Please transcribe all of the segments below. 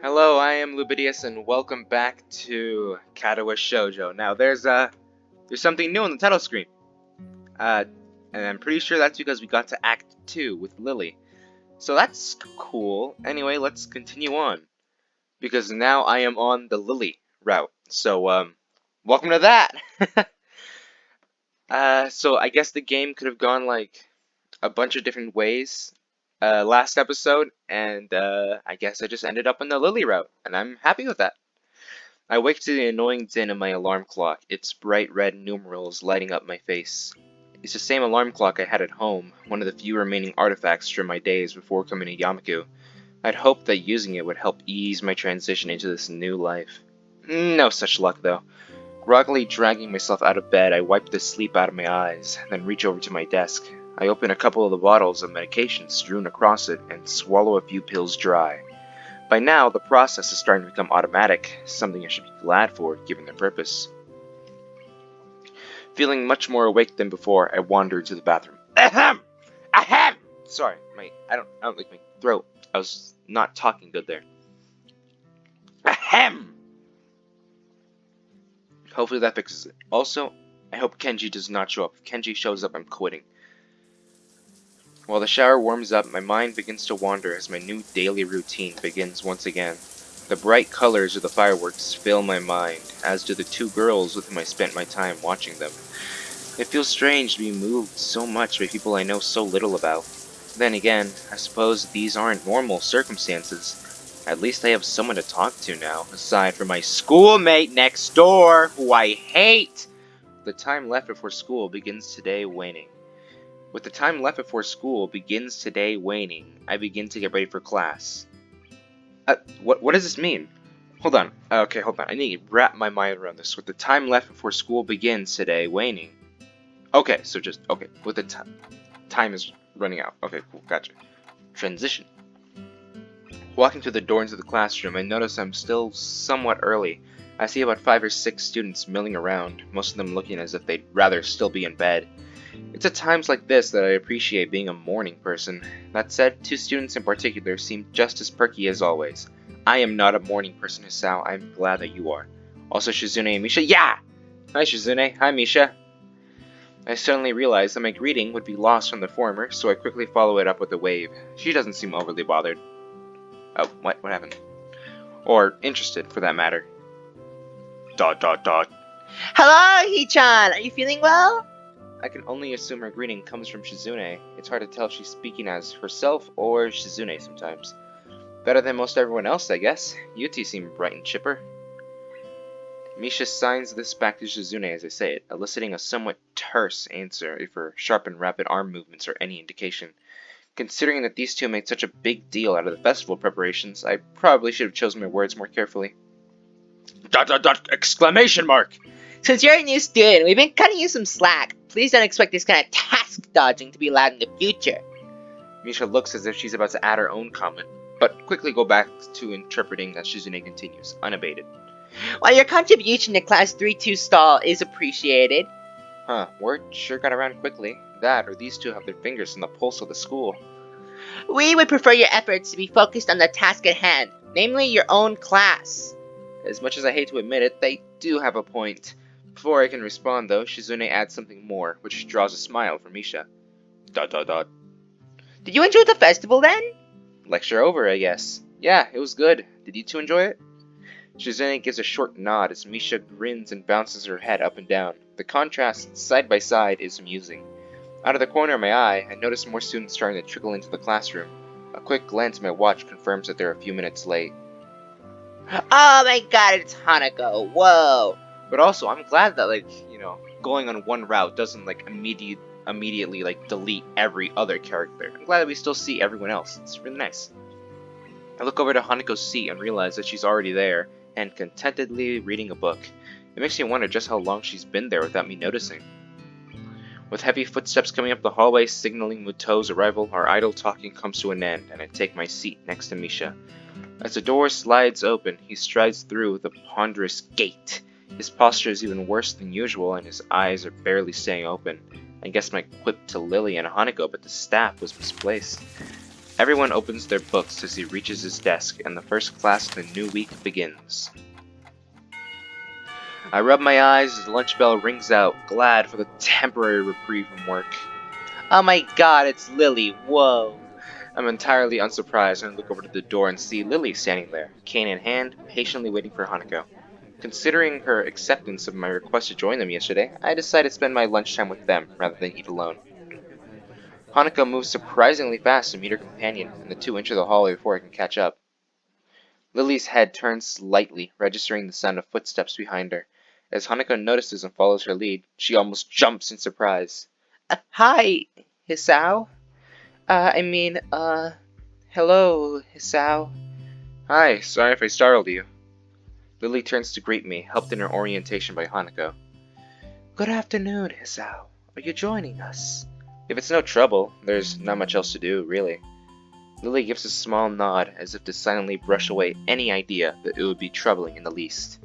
Hello, I am Lubidius, and welcome back to Katawa Shoujo. Now, there's something new on the title screen, and I'm pretty sure that's because we got to Act 2 with Lily. So that's cool. Anyway, let's continue on, because now I am on the Lily route. So, welcome to that! So I guess the game could have gone, like, a bunch of different ways, last episode, and, I guess I just ended up on the Lily route, and I'm happy with that. I wake to the annoying din of my alarm clock, its bright red numerals lighting up my face. It's the same alarm clock I had at home, one of the few remaining artifacts from my days before coming to Yamaku. I'd hoped that using it would help ease my transition into this new life. No such luck, though. Groggily dragging myself out of bed, I wipe the sleep out of my eyes, then reach over to my desk. I open a couple of the bottles of medication strewn across it and swallow a few pills dry. By now, the process is starting to become automatic, something I should be glad for, given their purpose. Feeling much more awake than before, I wander to the bathroom. Ahem! Ahem! Sorry, I don't like my throat. I was not talking good there. Ahem! Hopefully that fixes it. Also, I hope Kenji does not show up. If Kenji shows up, I'm quitting. While the shower warms up, my mind begins to wander as my new daily routine begins once again. The bright colors of the fireworks fill my mind, as do the two girls with whom I spent my time watching them. It feels strange to be moved so much by people I know so little about. Then again, I suppose these aren't normal circumstances. At least I have someone to talk to now, aside from my schoolmate next door, who I hate! The time left before school begins today waning. With the time left before school begins today waning, I begin to get ready for class. What does this mean? Hold on. Okay, hold on. I need to wrap my mind around this. With the time left before school begins today waning. Okay, so just, okay. With the time is running out. Okay, cool. Gotcha. Transition. Walking through the door into the classroom, I notice I'm still somewhat early. I see about 5 or 6 students milling around, most of them looking as if they'd rather still be in bed. It's at times like this that I appreciate being a morning person. That said, 2 students in particular seem just as perky as always. I am not a morning person, Hisao. I'm glad that you are. Also, Shizune and Misha. Yeah! Hi, Shizune. Hi, Misha. I suddenly realized that my greeting would be lost from the former, so I quickly follow it up with a wave. She doesn't seem overly bothered. Oh, what happened? Or interested, for that matter. ... Hello, Hee-chan! Are you feeling well? I can only assume her greeting comes from Shizune. It's hard to tell if she's speaking as herself or Shizune sometimes. Better than most everyone else, I guess. You two seem bright and chipper. Misha signs this back to Shizune as I say it, eliciting a somewhat terse answer if her sharp and rapid arm movements are any indication. Considering that these two made such a big deal out of the festival preparations, I probably should have chosen my words more carefully. ... Exclamation mark! Since you're a new student, we've been cutting you some slack. Please don't expect this kind of task dodging to be allowed in the future. Misha looks as if she's about to add her own comment, but quickly go back to interpreting as Shizune continues, unabated. While your contribution to Class 3-2 stall is appreciated. Huh, word sure got around quickly. That, or these two have their fingers on the pulse of the school. We would prefer your efforts to be focused on the task at hand, namely your own class. As much as I hate to admit it, they do have a point. Before I can respond, though, Shizune adds something more, which draws a smile from Misha. ... Did you enjoy the festival then? Lecture over, I guess. Yeah, it was good. Did you two enjoy it? Shizune gives a short nod as Misha grins and bounces her head up and down. The contrast, side by side, is amusing. Out of the corner of my eye, I notice more students starting to trickle into the classroom. A quick glance at my watch confirms that they're a few minutes late. Oh my god, it's Hanako. Whoa. But also, I'm glad that, going on one route doesn't, immediately, delete every other character. I'm glad that we still see everyone else. It's really nice. I look over to Hanako's seat and realize that she's already there, and contentedly reading a book. It makes me wonder just how long she's been there without me noticing. With heavy footsteps coming up the hallway signaling Muto's arrival, our idle talking comes to an end, and I take my seat next to Misha. As the door slides open, he strides through the ponderous gate. His posture is even worse than usual, and his eyes are barely staying open. I guess my quip to Lily and Hanako about the staff was misplaced. Everyone opens their books as he reaches his desk, and the first class of the new week begins. I rub my eyes as the lunch bell rings out, glad for the temporary reprieve from work. Oh my god, it's Lily, whoa. I'm entirely unsurprised when I look over to the door and see Lily standing there, cane in hand, patiently waiting for Hanako. Considering her acceptance of my request to join them yesterday, I decided to spend my lunchtime with them rather than eat alone. Hanako moves surprisingly fast to meet her companion, and the two enter the hallway before I can catch up. Lily's head turns slightly, registering the sound of footsteps behind her. As Hanako notices and follows her lead, she almost jumps in surprise. Hi, Hisao? Hello, Hisao. Hi, sorry if I startled you. Lily turns to greet me, helped in her orientation by Hanako. Good afternoon, Hisao. Are you joining us? If it's no trouble, there's not much else to do, really. Lily gives a small nod, as if to silently brush away any idea that it would be troubling in the least.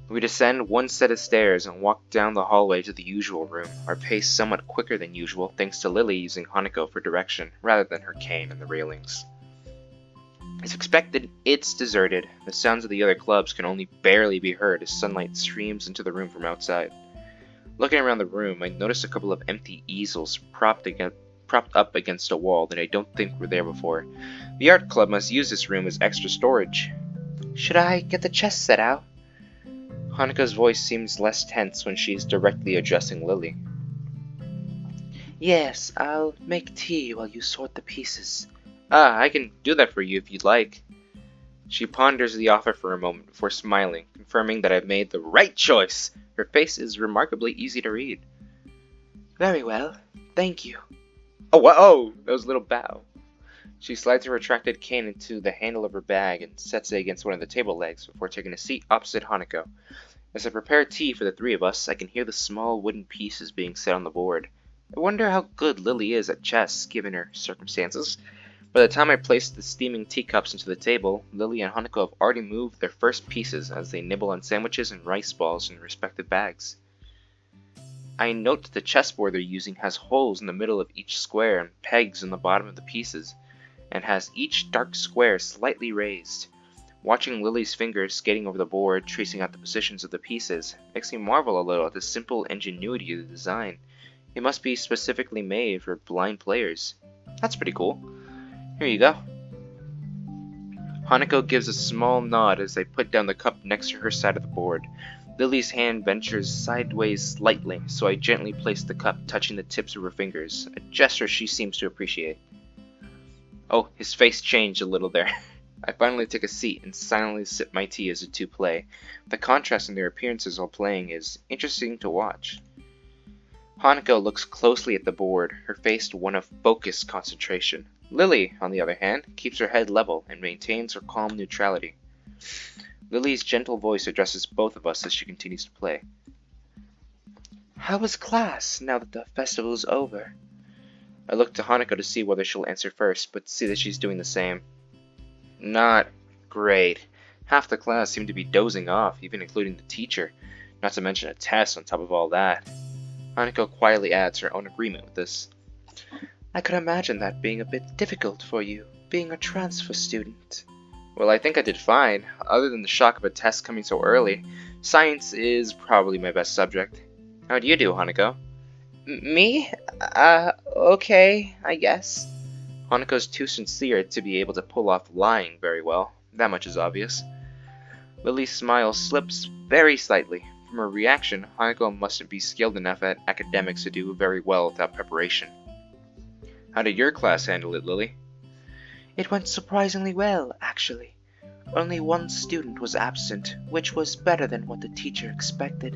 We descend one set of stairs and walk down the hallway to the usual room, our pace somewhat quicker than usual thanks to Lily using Hanako for direction, rather than her cane and the railings. As expected, it's deserted. The sounds of the other clubs can only barely be heard as sunlight streams into the room from outside. Looking around the room, I notice a couple of empty easels propped up against a wall that I don't think were there before. The art club must use this room as extra storage. Should I get the chess set out? Hanako's voice seems less tense when she's directly addressing Lily. Yes, I'll make tea while you sort the pieces. I can do that for you if you'd like. She ponders the offer for a moment before smiling, confirming that I've made the right choice. Her face is remarkably easy to read. Very well, thank you. Oh, whoa! That was a little bow. She slides her retracted cane into the handle of her bag and sets it against one of the table legs before taking a seat opposite Hanako. As I prepare tea for the three of us, I can hear the small wooden pieces being set on the board. I wonder how good Lily is at chess, given her circumstances. By the time I place the steaming teacups into the table, Lily and Hanako have already moved their first pieces as they nibble on sandwiches and rice balls in respective bags. I note that the chessboard they're using has holes in the middle of each square and pegs in the bottom of the pieces, and has each dark square slightly raised. Watching Lily's fingers skating over the board, tracing out the positions of the pieces, makes me marvel a little at the simple ingenuity of the design. It must be specifically made for blind players. That's pretty cool. Here you go. Hanako gives a small nod as I put down the cup next to her side of the board. Lily's hand ventures sideways slightly, so I gently place the cup touching the tips of her fingers, a gesture she seems to appreciate. Oh, his face changed a little there. I finally take a seat and silently sip my tea as the two play. The contrast in their appearances while playing is interesting to watch. Hanako looks closely at the board, her face one of focused concentration. Lily, on the other hand, keeps her head level and maintains her calm neutrality. Lily's gentle voice addresses both of us as she continues to play. How was class now that the festival's over? I look to Hanako to see whether she'll answer first, but see that she's doing the same. Not great. Half the class seemed to be dozing off, even including the teacher, not to mention a test on top of all that. Hanako quietly adds her own agreement with this. I could imagine that being a bit difficult for you, being a transfer student. Well, I think I did fine. Other than the shock of a test coming so early, science is probably my best subject. How do you do, Hanako? Me? Okay, I guess. Hanako's too sincere to be able to pull off lying very well. That much is obvious. Lily's smile slips very slightly. From her reaction, Hanako mustn't be skilled enough at academics to do very well without preparation. How did your class handle it, Lily? It went surprisingly well, actually. Only one student was absent, which was better than what the teacher expected.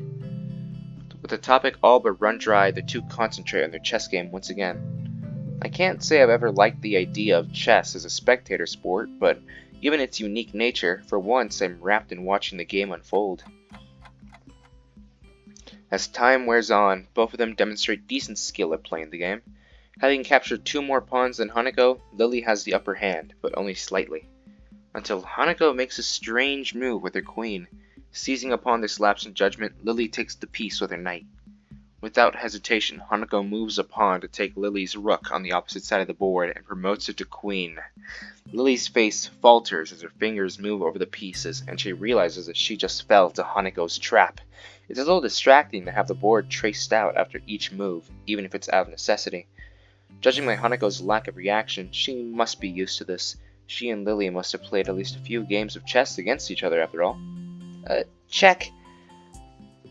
With the topic all but run dry, the two concentrate on their chess game once again. I can't say I've ever liked the idea of chess as a spectator sport, but given its unique nature, for once I'm wrapped in watching the game unfold. As time wears on, both of them demonstrate decent skill at playing the game. Having captured 2 more pawns than Hanako, Lily has the upper hand, but only slightly. Until Hanako makes a strange move with her queen. Seizing upon this lapse in judgment, Lily takes the piece with her knight. Without hesitation, Hanako moves a pawn to take Lily's rook on the opposite side of the board and promotes it to queen. Lily's face falters as her fingers move over the pieces, and she realizes that she just fell to Hanako's trap. It's a little distracting to have the board traced out after each move, even if it's out of necessity. Judging by Hanako's lack of reaction, she must be used to this. She and Lily must have played at least a few games of chess against each other after all. Check.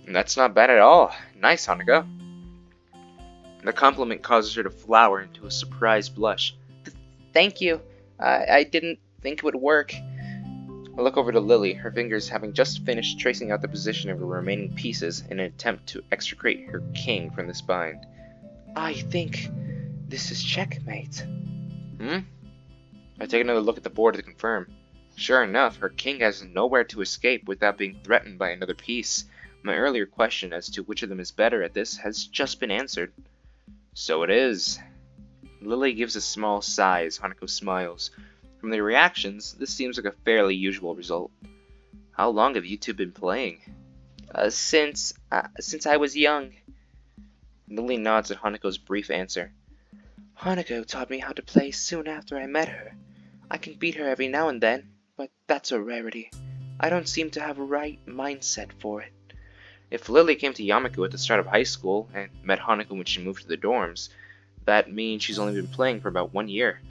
That's not bad at all. Nice, Hanako. The compliment causes her to flower into a surprised blush. Thank you. I didn't think it would work. I look over to Lily, her fingers having just finished tracing out the position of her remaining pieces in an attempt to extricate her king from this bind. I think this is checkmate. I take another look at the board to confirm. Sure enough, her king has nowhere to escape without being threatened by another piece. My earlier question as to which of them is better at this has just been answered. So it is. Lily gives a small sigh as Hanako smiles. From the reactions, this seems like a fairly usual result. How long have you two been playing? Since I was young. Lily nods at Hanako's brief answer. Hanako taught me how to play soon after I met her. I can beat her every now and then, but that's a rarity. I don't seem to have a right mindset for it. If Lily came to Yamaku at the start of high school and met Hanako when she moved to the dorms, that means she's only been playing for about 1 year.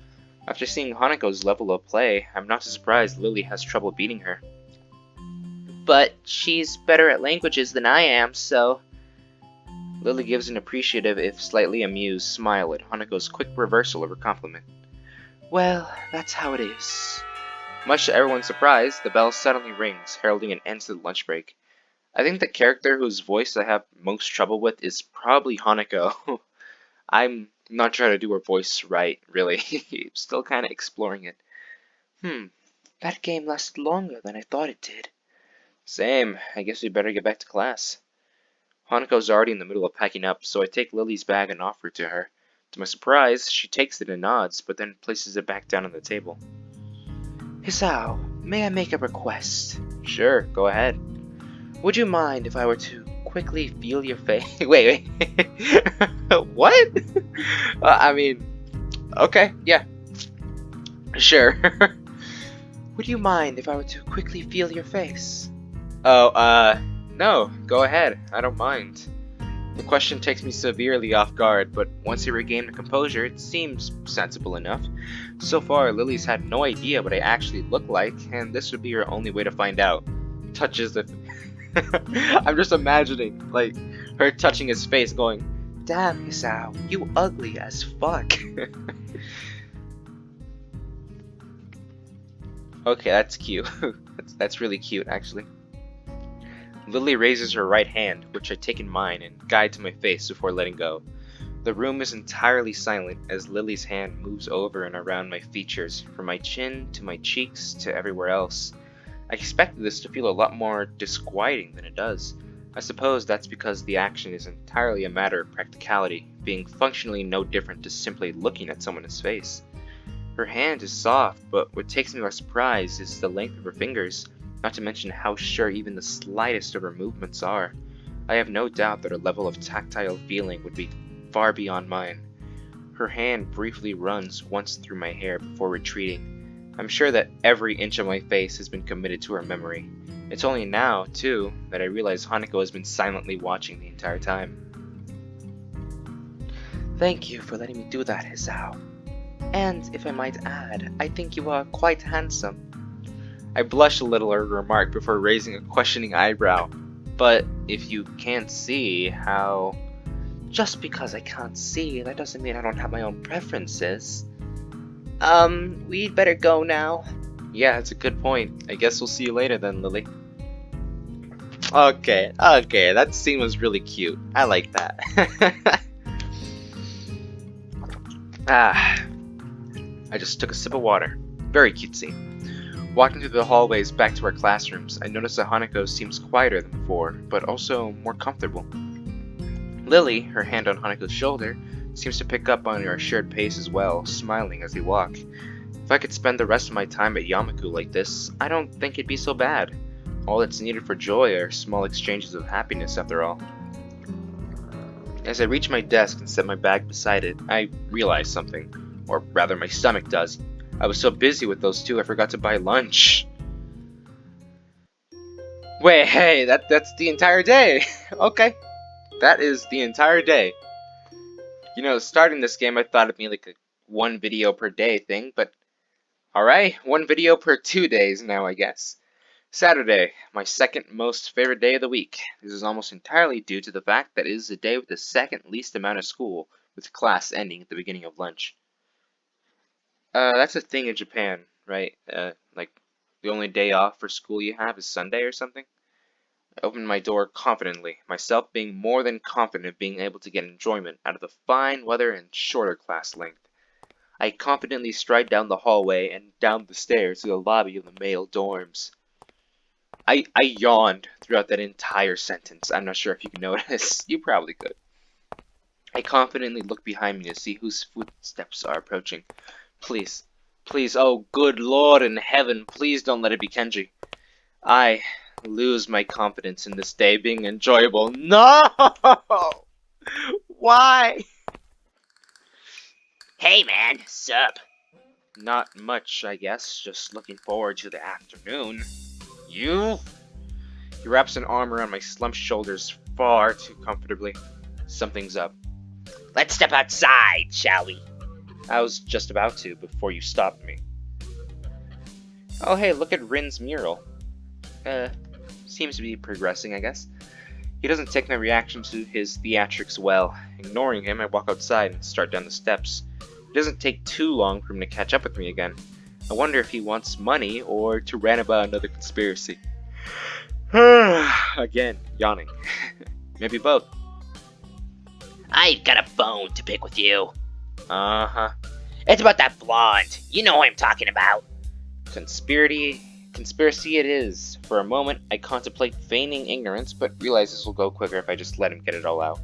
After seeing Hanako's level of play, I'm not surprised Lily has trouble beating her. But she's better at languages than I am, so... Lily gives an appreciative, if slightly amused, smile at Hanako's quick reversal of her compliment. Well, that's how it is. Much to everyone's surprise, the bell suddenly rings, heralding an end to the lunch break. I think the character whose voice I have most trouble with is probably Hanako. I'm not trying to do her voice right, really. Still kind of exploring it. That game lasted longer than I thought it did. Same. I guess we better get back to class. Hanako's already in the middle of packing up, so I take Lily's bag and offer it to her. To my surprise, she takes it and nods, but then places it back down on the table. Hisao, may I make a request? Sure, go ahead. Would you mind if I were to quickly feel your face? Wait. What? Okay, yeah. Sure. Would you mind if I were to quickly feel your face? No, go ahead. I don't mind. The question takes me severely off guard, but once I regain my composure, it seems sensible enough. So far, Lily's had no idea what I actually look like, and this would be her only way to find out. Touches the... I'm just imagining, like, her touching his face going, Damn, Hisao, you ugly as fuck. Okay, that's cute. That's really cute, actually. Lily raises her right hand, which I take in mine and guide to my face before letting go. The room is entirely silent as Lily's hand moves over and around my features, from my chin to my cheeks to everywhere else. I expected this to feel a lot more disquieting than it does. I suppose that's because the action is entirely a matter of practicality, being functionally no different to simply looking at someone's face. Her hand is soft, but what takes me by surprise is the length of her fingers, not to mention how sure even the slightest of her movements are. I have no doubt that her level of tactile feeling would be far beyond mine. Her hand briefly runs once through my hair before retreating. I'm sure that every inch of my face has been committed to her memory. It's only now, too, that I realize Hanako has been silently watching the entire time. Thank you for letting me do that, Hisao. And, if I might add, I think you are quite handsome. I blush a little at her remark before raising a questioning eyebrow. But if you can't see, how... Just because I can't see, that doesn't mean I don't have my own preferences. We'd better go now. Yeah, that's a good point. I guess we'll see you later then, Lily. Okay, that scene was really cute. I like that. I just took a sip of water. Very cute scene. Walking through the hallways back to our classrooms, I noticed that Hanako seems quieter than before, but also more comfortable. Lily, her hand on Hanako's shoulder, seems to pick up on our shared pace as well, smiling as we walk. If I could spend the rest of my time at Yamaku like this, I don't think it'd be so bad. All that's needed for joy are small exchanges of happiness after all. As I reach my desk and set my bag beside it, I realize something. Or rather, my stomach does. I was so busy with those two, I forgot to buy lunch. Wait, hey, that's the entire day. Okay, that is the entire day. You know, starting this game, I thought it'd be like a one video per day thing, but alright, one video per 2 days now, I guess. Saturday, my second most favorite day of the week. This is almost entirely due to the fact that it is the day with the second least amount of school, with class ending at the beginning of lunch. That's a thing in Japan, right? Like, the only day off for school you have is Sunday or something? I opened my door confidently, myself being more than confident of being able to get enjoyment out of the fine weather and shorter class length. I confidently stride down the hallway and down the stairs to the lobby of the male dorms. I yawned throughout that entire sentence. I'm not sure if you can notice. You probably could. I confidently look behind me to see whose footsteps are approaching. Please, please, oh good Lord in heaven, please don't let it be Kenji. I lose my confidence in this day being enjoyable. No! Why? Hey man, sup? Not much, I guess. Just looking forward to the afternoon. You? He wraps an arm around my slumped shoulders far too comfortably. Something's up. Let's step outside, shall we? I was just about to before you stopped me. Oh hey, look at Rin's mural. Seems to be progressing, I guess. He doesn't take my reaction to his theatrics well. Ignoring him, I walk outside and start down the steps. It doesn't take too long for him to catch up with me again. I wonder if he wants money or to rant about another conspiracy. Again, yawning. Maybe both. I've got a bone to pick with you. Uh-huh. It's about that blonde. You know what I'm talking about. Conspiracy it is. For a moment, I contemplate feigning ignorance, but realize this will go quicker if I just let him get it all out.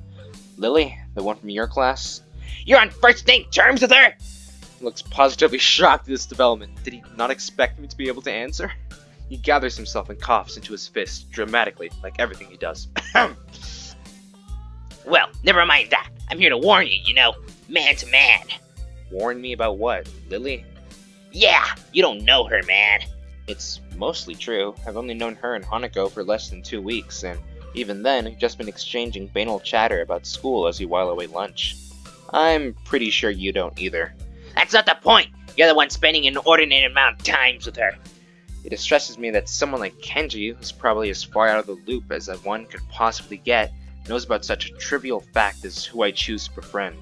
Lily, the one from your class? You're on first name terms with her? Looks positively shocked at this development. Did he not expect me to be able to answer? He gathers himself and coughs into his fist, dramatically, like everything he does. Well, never mind that. I'm here to warn you, you know, man to man. Warn me about what? Lily? Yeah, you don't know her, man. It's mostly true. I've only known her and Hanako for less than 2 weeks, and even then, we've just been exchanging banal chatter about school as we while away lunch. I'm pretty sure you don't either. That's not the point. You're the one spending an inordinate amount of times with her. It distresses me that someone like Kenji, who's probably as far out of the loop as one could possibly get, knows about such a trivial fact as who I choose to befriend.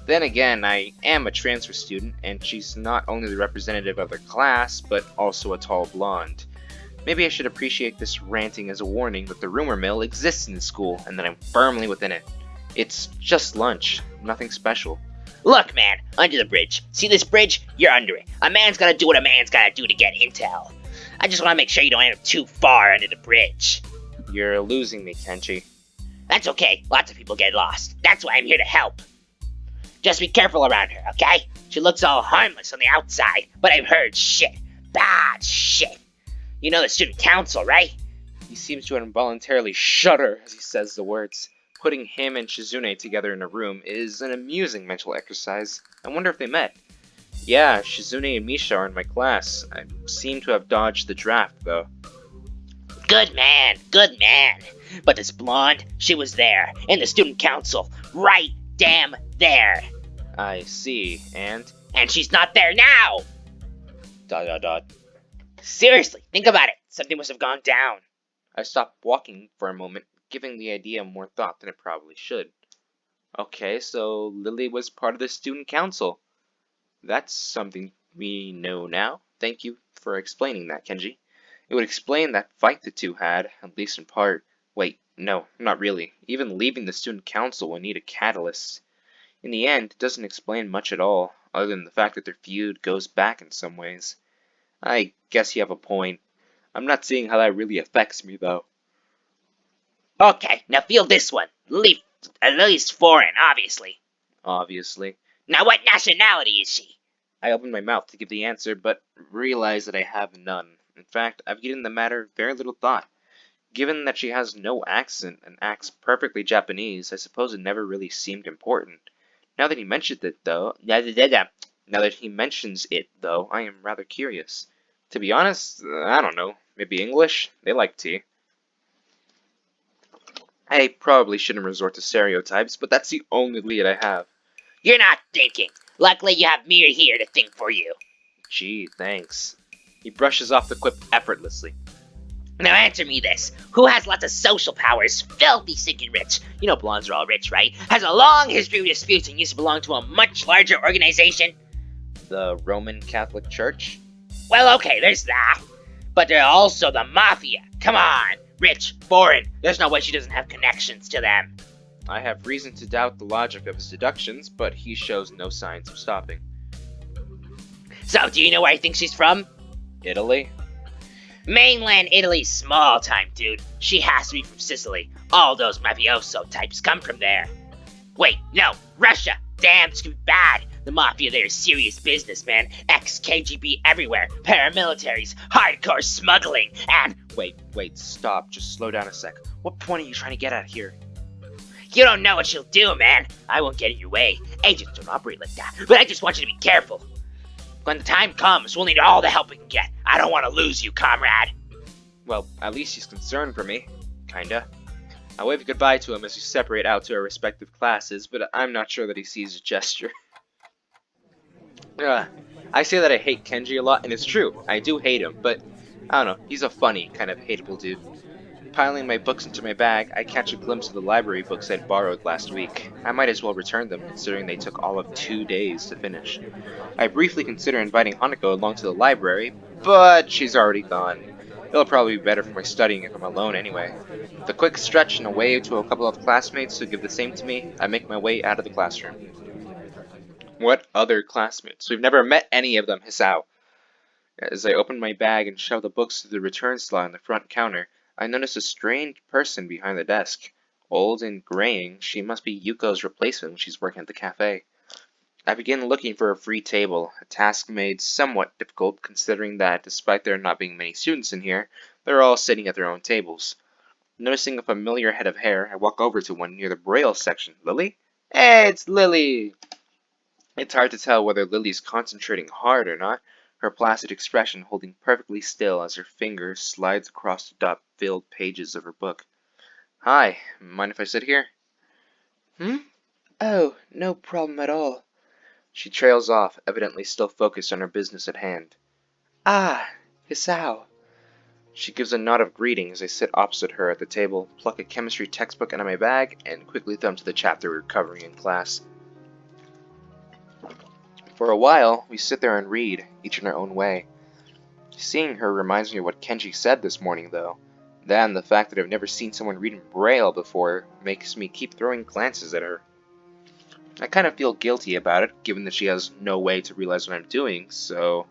Then again, I am a transfer student, and she's not only the representative of their class, but also a tall blonde. Maybe I should appreciate this ranting as a warning that the rumor mill exists in the school, and that I'm firmly within it. It's just lunch, nothing special. Look, man, under the bridge. See this bridge? You're under it. A man's gotta do what a man's gotta do to get intel. I just wanna make sure you don't end up too far under the bridge. You're losing me, Kenji. That's okay. Lots of people get lost. That's why I'm here to help. Just be careful around her, okay? She looks all harmless on the outside, but I've heard shit. Bad shit. You know the student council, right? He seems to involuntarily shudder as he says the words. Putting him and Shizune together in a room is an amusing mental exercise. I wonder if they met. Yeah, Shizune and Misha are in my class. I seem to have dodged the draft, though. Good man, good man. But this blonde, she was there, in the student council, right damn there. I see, and? And she's not there now! ... Seriously, think about it. Something must have gone down. I stopped walking for a moment, giving the idea more thought than it probably should. Okay, so Lily was part of the student council. That's something we know now. Thank you for explaining that, Kenji. It would explain that fight the two had, at least in part. Wait, no, not really. Even leaving the student council would need a catalyst. In the end, it doesn't explain much at all, other than the fact that their feud goes back in some ways. I guess you have a point. I'm not seeing how that really affects me, though. Okay, now feel this one. Lily's foreign, obviously. Obviously. Now what nationality is she? I opened my mouth to give the answer, but realized that I have none. In fact, I've given the matter very little thought. Given that she has no accent and acts perfectly Japanese, I suppose it never really seemed important. Now that he mentions it, though, I am rather curious. To be honest, I don't know. Maybe English? They like tea. I probably shouldn't resort to stereotypes, but that's the only lead I have. You're not thinking. Luckily, you have me here to think for you. Gee, thanks. He brushes off the quip effortlessly. Now answer me this. Who has lots of social powers, filthy stinking rich, you know blondes are all rich, right? Has a long history of disputes and used to belong to a much larger organization? The Roman Catholic Church? Well, okay, there's that. But they're also the Mafia. Come on. Rich, foreign. There's no way she doesn't have connections to them. I have reason to doubt the logic of his deductions, but he shows no signs of stopping. So, do you know where I think she's from? Italy? Mainland Italy's small time, dude. She has to be from Sicily. All those mafioso types come from there. Wait, no, Russia. Damn, this could be bad. The Mafia there is serious business, man. Ex-KGB everywhere. Paramilitaries, hardcore smuggling, and... Wait, stop. Just slow down a sec. What point are you trying to get at here? You don't know what she'll do, man. I won't get in your way. Agents don't operate like that. But I just want you to be careful. When the time comes, we'll need all the help we can get. I don't want to lose you, comrade. Well, at least he's concerned for me. Kinda. I wave goodbye to him as we separate out to our respective classes, but I'm not sure that he sees a gesture. I say that I hate Kenji a lot, and it's true. I do hate him, but I don't know. He's a funny, kind of hateable dude. Piling my books into my bag, I catch a glimpse of the library books I'd borrowed last week. I might as well return them, considering they took all of 2 days to finish. I briefly consider inviting Hanako along to the library, but she's already gone. It'll probably be better for my studying if I'm alone anyway. With a quick stretch and a wave to a couple of classmates who give the same to me, I make my way out of the classroom. What other classmates? We've never met any of them, Hisao. As I open my bag and shove the books through the return slot on the front counter, I notice a strange person behind the desk. Old and graying, she must be Yuko's replacement when she's working at the cafe. I begin looking for a free table, a task made somewhat difficult considering that despite there not being many students in here, they're all sitting at their own tables. Noticing a familiar head of hair, I walk over to one near the Braille section. Lily? Hey, it's Lily! It's hard to tell whether Lily's concentrating hard or not, her placid expression holding perfectly still as her finger slides across the dot-filled pages of her book. Hi, mind if I sit here? Oh, no problem at all. She trails off, evidently still focused on her business at hand. Ah, Hisao. She gives a nod of greeting as I sit opposite her at the table, pluck a chemistry textbook out of my bag, and quickly thumb to the chapter we're covering in class. For a while, we sit there and read, each in our own way. Seeing her reminds me of what Kenji said this morning, though. Then, the fact that I've never seen someone read in Braille before makes me keep throwing glances at her. I kind of feel guilty about it, given that she has no way to realize what I'm doing, so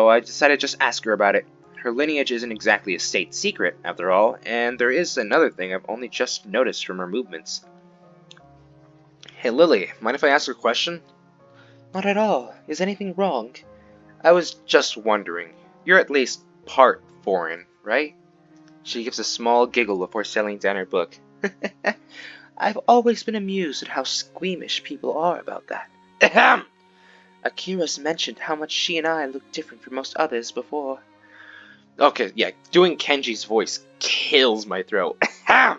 I decided to just ask her about it. Her lineage isn't exactly a state secret, after all, and there is another thing I've only just noticed from her movements. Hey Lily, mind if I ask a question? Not at all. Is anything wrong? I was just wondering. You're at least part foreign, right? She gives a small giggle before setting down her book. I've always been amused at how squeamish people are about that. Ahem! Akira's mentioned how much she and I look different from most others before. Okay, yeah, doing Kenji's voice kills my throat. Ahem!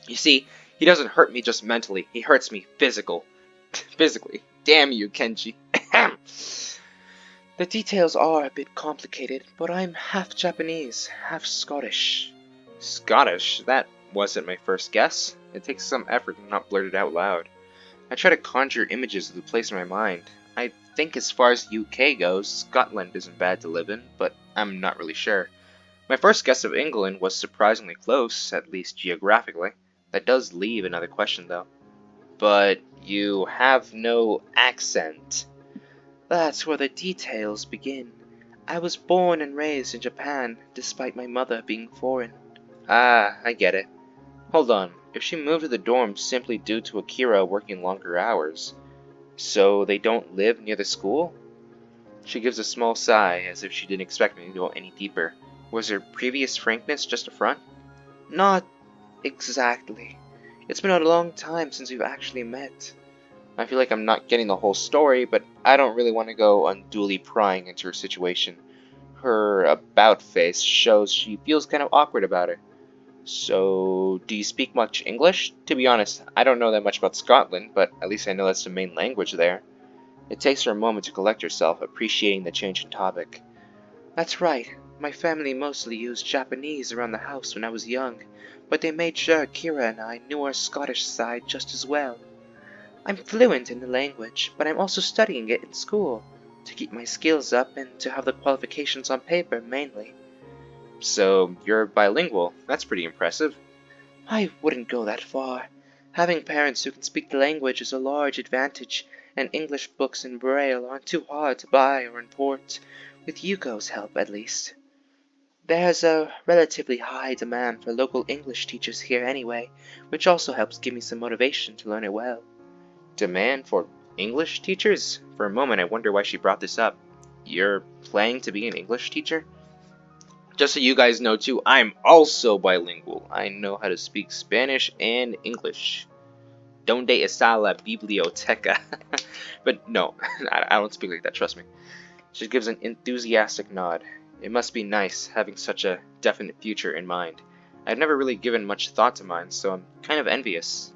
You see, he doesn't hurt me just mentally, he hurts me physically. Damn you, Kenji. Ahem! The details are a bit complicated, but I'm half Japanese, half Scottish. Scottish? That wasn't my first guess. It takes some effort to not blurt it out loud. I try to conjure images of the place in my mind. I think as far as the UK goes, Scotland isn't bad to live in, but I'm not really sure. My first guess of England was surprisingly close, at least geographically. That does leave another question, though. But you have no accent. That's where the details begin. I was born and raised in Japan, despite my mother being foreign. Ah, I get it. Hold on, if she moved to the dorm simply due to Akira working longer hours, so they don't live near the school? She gives a small sigh, as if she didn't expect me to go any deeper, Was her previous frankness just a front? Not exactly. It's been a long time since we've actually met. I feel like I'm not getting the whole story, but I don't really want to go unduly prying into her situation. Her about face shows she feels kind of awkward about it. So, do you speak much English? To be honest, I don't know that much about Scotland, but at least I know that's the main language there. It takes her a moment to collect herself, appreciating the change in topic. That's right. My family mostly used Japanese around the house when I was young, but they made sure Kira and I knew our Scottish side just as well. I'm fluent in the language, but I'm also studying it in school, to keep my skills up and to have the qualifications on paper, mainly. So, you're bilingual. That's pretty impressive. I wouldn't go that far. Having parents who can speak the language is a large advantage, and English books in Braille aren't too hard to buy or import, with Yuko's help at least. There's a relatively high demand for local English teachers here anyway, which also helps give me some motivation to learn it well. Demand for English teachers? For a moment I wonder why she brought this up. You're planning to be an English teacher? Just so you guys know too, I'm also bilingual. I know how to speak Spanish and English. Donde está la biblioteca? But no, I don't speak like that, trust me. She gives an enthusiastic nod. It must be nice having such a definite future in mind. I've never really given much thought to mine, so I'm kind of envious.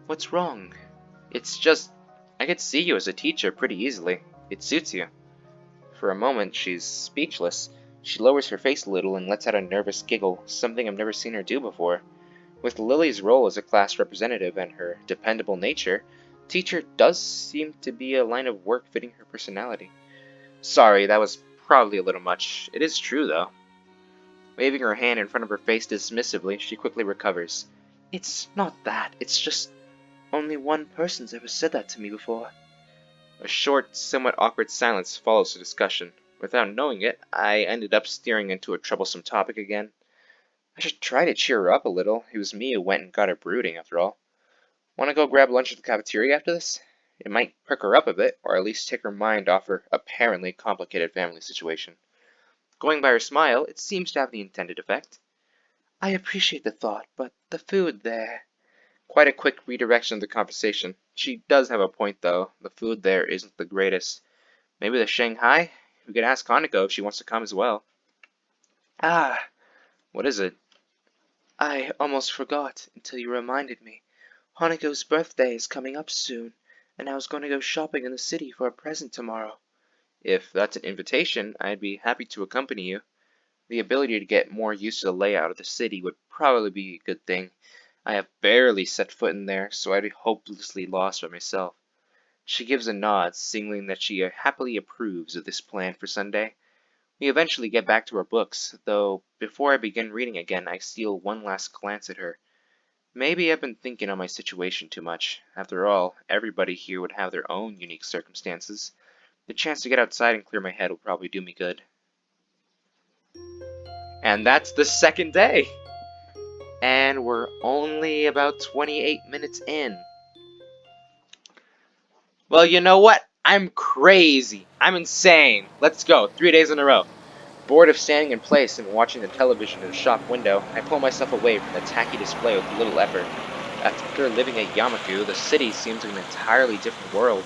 What's wrong? It's just, I could see you as a teacher pretty easily. It suits you. For a moment, she's speechless. She lowers her face a little and lets out a nervous giggle, something I've never seen her do before. With Lily's role as a class representative and her dependable nature, teacher does seem to be a line of work fitting her personality. Sorry, that was probably a little much. It is true, though. Waving her hand in front of her face dismissively, she quickly recovers. It's not that. It's just only one person's ever said that to me before. A short, somewhat awkward silence follows the discussion. Without knowing it, I ended up steering into a troublesome topic again. I should try to cheer her up a little. It was me who went and got her brooding, after all. Want to go grab lunch at the cafeteria after this? It might perk her up a bit, or at least take her mind off her apparently complicated family situation. Going by her smile, it seems to have the intended effect. I appreciate the thought, but the food there... Quite a quick redirection of the conversation. She does have a point, though. The food there isn't the greatest. Maybe the Shanghai? We could ask Hanako if she wants to come as well. Ah, what is it? I almost forgot until you reminded me. Hanako's birthday is coming up soon, and I was going to go shopping in the city for a present tomorrow. If that's an invitation, I'd be happy to accompany you. The ability to get more used to the layout of the city would probably be a good thing. I have barely set foot in there, so I'd be hopelessly lost by myself. She gives a nod, signaling that she happily approves of this plan for Sunday. We eventually get back to our books, though before I begin reading again, I steal one last glance at her. Maybe I've been thinking on my situation too much. After all, everybody here would have their own unique circumstances. The chance to get outside and clear my head will probably do me good. And that's the second day! And we're only about 28 minutes in. Well, you know what? I'm crazy. I'm insane. Let's go. 3 days in a row. Bored of standing in place and watching the television in the shop window, I pull myself away from the tacky display with little effort. After living at Yamaku, the city seems like an entirely different world.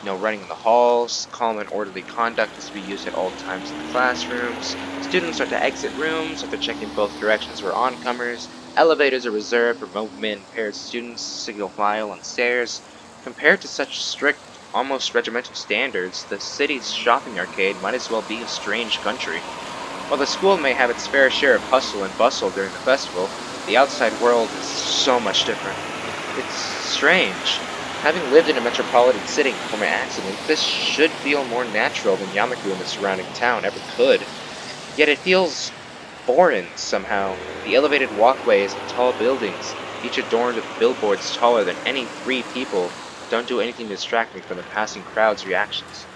No running in the halls, calm and orderly conduct is to be used at all times in the classrooms, students are to exit rooms after checking both directions for oncomers, elevators are reserved for movement-impaired students, single file on stairs. Compared to such strict, almost regimental standards, the city's shopping arcade might as well be a strange country. While the school may have its fair share of hustle and bustle during the festival, the outside world is so much different. It's strange. Having lived in a metropolitan city before my accident, this should feel more natural than Yamaku and the surrounding town ever could. Yet it feels foreign somehow. The elevated walkways and tall buildings, each adorned with billboards taller than any 3 people, don't do anything to distract me from the passing crowd's reactions.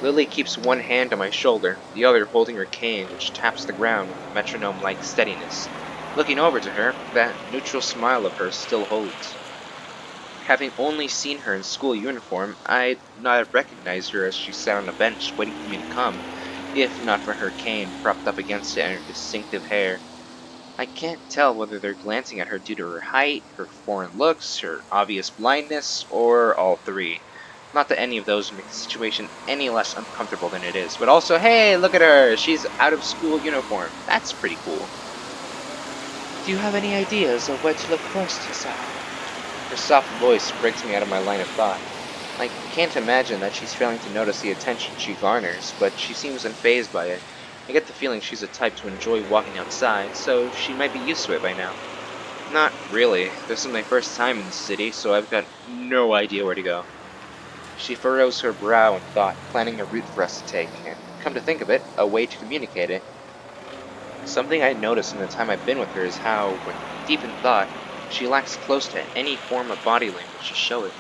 Lily keeps one hand on my shoulder, the other holding her cane, which taps the ground with metronome-like steadiness. Looking over to her, that neutral smile of hers still holds. Having only seen her in school uniform, I'd not have recognized her as she sat on a bench waiting for me to come, if not for her cane propped up against it and her distinctive hair. I can't tell whether they're glancing at her due to her height, her foreign looks, her obvious blindness, or all three. Not that any of those would make the situation any less uncomfortable than it is, but also, hey, look at her! She's out of school uniform. That's pretty cool. Do you have any ideas of where to look first, Hisao? Her soft voice breaks me out of my line of thought. I can't imagine that she's failing to notice the attention she garners, but she seems unfazed by it. I get the feeling she's the type to enjoy walking outside, so she might be used to it by now. Not really. This is my first time in the city, so I've got no idea where to go. She furrows her brow in thought, planning a route for us to take, and come to think of it, a way to communicate it. Something I noticed in the time I've been with her is how, when deep in thought, she lacks close to any form of body language to show it.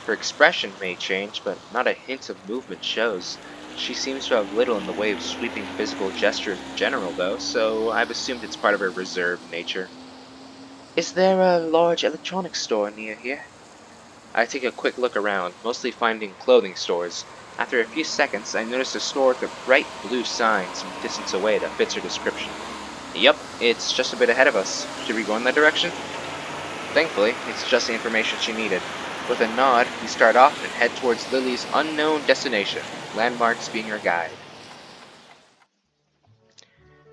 Her expression may change, but not a hint of movement shows. She seems to have little in the way of sweeping physical gestures in general, though, so I've assumed it's part of her reserved nature. Is there a large electronics store near here? I take a quick look around, mostly finding clothing stores. After a few seconds, I notice a store with a bright blue sign some distance away that fits her description. Yep, it's just a bit ahead of us. Should we go in that direction? Thankfully, it's just the information she needed. With a nod, we start off and head towards Lily's unknown destination, landmarks being her guide.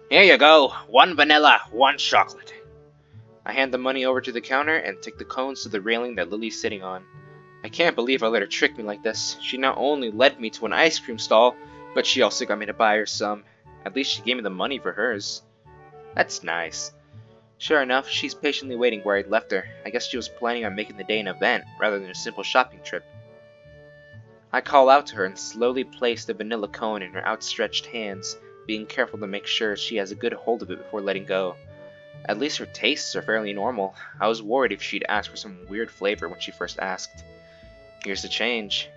Here you go, 1 vanilla, 1 chocolate. I hand the money over to the counter and take the cones to the railing that Lily's sitting on. I can't believe I let her trick me like this. She not only led me to an ice cream stall, but she also got me to buy her some. At least she gave me the money for hers. That's nice. Sure enough, she's patiently waiting where I'd left her. I guess she was planning on making the day an event, rather than a simple shopping trip. I call out to her and slowly place the vanilla cone in her outstretched hands, being careful to make sure she has a good hold of it before letting go. At least her tastes are fairly normal. I was worried if she'd ask for some weird flavor when she first asked. Here's the change.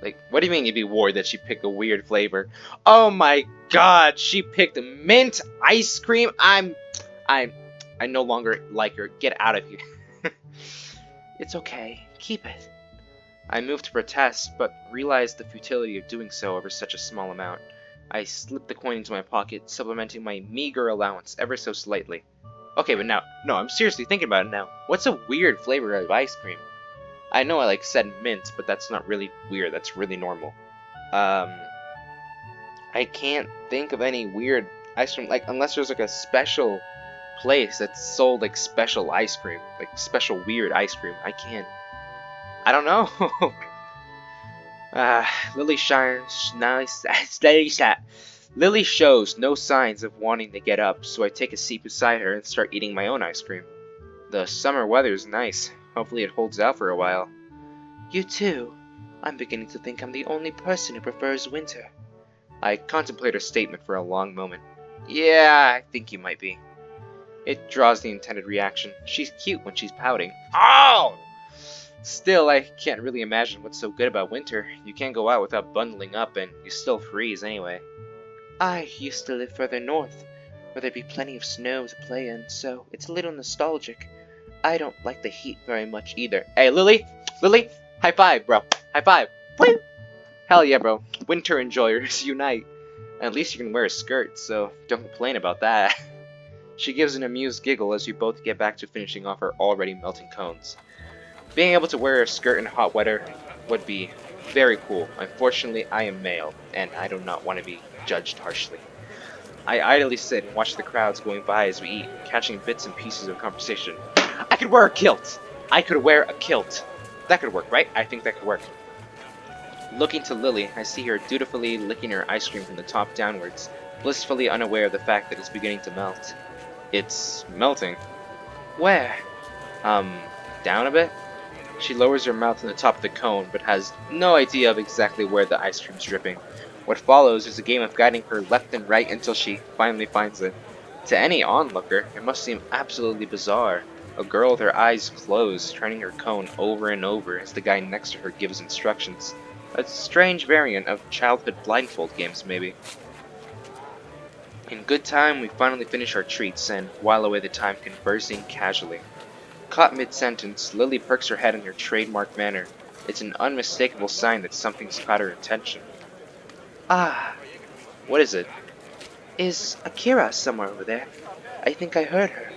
Like, what do you mean you'd be worried that she picked a weird flavor? Oh my god, she picked mint ice cream? I no longer like her. Get out of here. It's okay. Keep it. I moved to protest, but realized the futility of doing so over such a small amount. I slipped the coin into my pocket, supplementing my meager allowance ever so slightly. Okay, but now, no, I'm seriously thinking about it now. What's a weird flavor of ice cream? I know I said mint, but that's not really weird. That's really normal. I can't think of any weird ice cream, unless there's a special place that sold special ice cream, special weird ice cream. I don't know. Lily shines nice. Lily shows no signs of wanting to get up, so I take a seat beside her and start eating my own ice cream. The summer weather is nice. Hopefully it holds out for a while. You too. I'm beginning to think I'm the only person who prefers winter. I contemplate her statement for a long moment. Yeah, I think you might be. It draws the intended reaction. She's cute when she's pouting. Oh! Still, I can't really imagine what's so good about winter. You can't go out without bundling up, and you still freeze anyway. I used to live further north, where there'd be plenty of snow to play in, so it's a little nostalgic. I don't like the heat very much either. Hey, Lily! Lily! High five, bro! High five! Woo! Hell yeah, bro. Winter enjoyers unite. At least you can wear a skirt, so don't complain about that. She gives an amused giggle as we both get back to finishing off our already melting cones. Being able to wear a skirt in hot weather would be very cool. Unfortunately, I am male, and I do not want to be judged harshly. I idly sit and watch the crowds going by as we eat, catching bits and pieces of conversation. I could wear a kilt! I could wear a kilt! That could work, right? I think that could work. Looking to Lily, I see her dutifully licking her ice cream from the top downwards, blissfully unaware of the fact that it's beginning to melt. It's melting. Where? Down a bit? She lowers her mouth to the top of the cone, but has no idea of exactly where the ice cream's dripping. What follows is a game of guiding her left and right until she finally finds it. To any onlooker, it must seem absolutely bizarre. A girl with her eyes closed, turning her cone over and over as the guy next to her gives instructions. A strange variant of childhood blindfold games, maybe. In good time, we finally finish our treats and while away the time conversing casually. Caught mid-sentence, Lily perks her head in her trademark manner. It's an unmistakable sign that something's caught her attention. Ah, what is it? Is Akira somewhere over there? I think I heard her.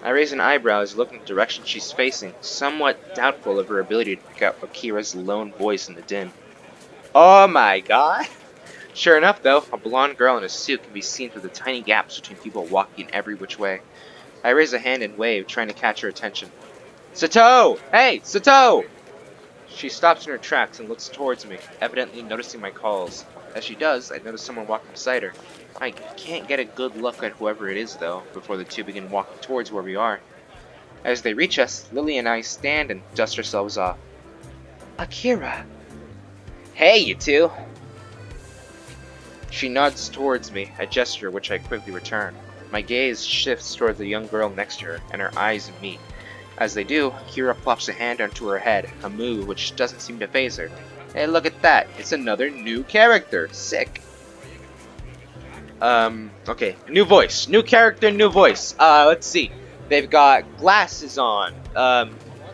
I raise an eyebrow as I look in the direction she's facing, somewhat doubtful of her ability to pick out Akira's lone voice in the din. Oh my god! Sure enough, though, a blonde girl in a suit can be seen through the tiny gaps between people walking every which way. I raise a hand and wave, trying to catch her attention. Sato! Hey, Sato! She stops in her tracks and looks towards me, evidently noticing my calls. As she does, I notice someone walking beside her. I can't get a good look at whoever it is, though, before the two begin walking towards where we are. As they reach us, Lily and I stand and dust ourselves off. Akira! Hey, you two! She nods towards me, a gesture which I quickly return. My gaze shifts towards the young girl next to her, and our eyes meet. As they do, Akira plops a hand onto her head, a move which doesn't seem to faze her. Hey, look at that! It's another new character! Sick! Okay, new voice. New character, new voice. Let's see. They've got glasses on,